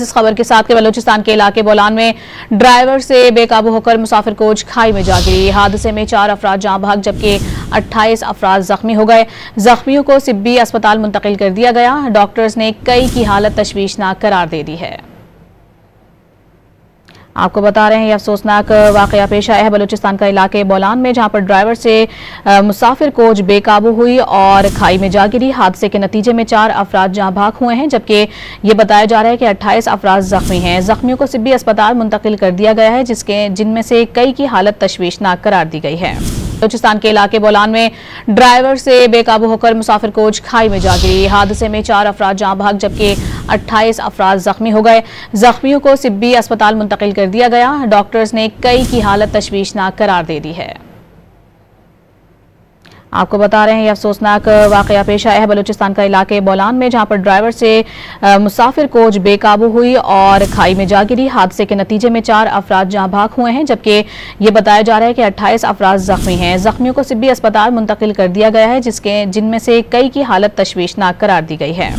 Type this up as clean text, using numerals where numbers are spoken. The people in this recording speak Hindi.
इस खबर के साथ के बलूचिस्तान के इलाके बोलान में ड्राइवर से बेकाबू होकर मुसाफिर कोच खाई में जा गिरी। हादसे में 4 अफराद जाँ भाग जबकि 28 अफराद जख्मी हो गए। जख्मियों को सिब्बी अस्पताल मुंतकिल कर दिया गया। डॉक्टर्स ने कई की हालत तशवीशनाक करार दे दी है। आपको बता रहे हैं यह अफसोसनाक वाकया पेश आया है बलूचिस्तान का इलाके बोलान में, जहां पर ड्राइवर से मुसाफिर कोच बेकाबू हुई और खाई में जा गिरी। हादसे के नतीजे में 4 अफराद जाँ भाग हुए हैं जबकि ये बताया जा रहा है कि 28 अफराद जख्मी हैं। जख्मियों को सिब्बी अस्पताल मुंतकिल कर दिया गया है, जिनमें से कई की हालत तशवीशनाक करार दी गई है। बलूचिस्तान के इलाके बोलान में ड्राइवर से बेकाबू होकर मुसाफिर कोच खाई में जा गिरी। हादसे में 4 अफराद जाँ भाग जबकि 28 अफराद जख्मी हो गए। जख्मियों को सिब्बी अस्पताल मुंतकिल कर दिया गया। डॉक्टर्स ने कई की हालत तशवीशनाक करार दे दी है। आपको बता रहे हैं यह अफसोसनाक वाकया पेश आया है बलूचिस्तान का इलाके बोलान में, जहां पर ड्राइवर से मुसाफिर कोच बेकाबू हुई और खाई में जा गिरी। हादसे के नतीजे में 4 अफराद जाँ भाग हुए हैं जबकि ये बताया जा रहा है कि 28 अफराद जख्मी हैं। जख्मियों को सिब्बी अस्पताल मुंतकिल कर दिया गया है, जिनमें से कई की हालत तशवीशनाक करार दी गई है।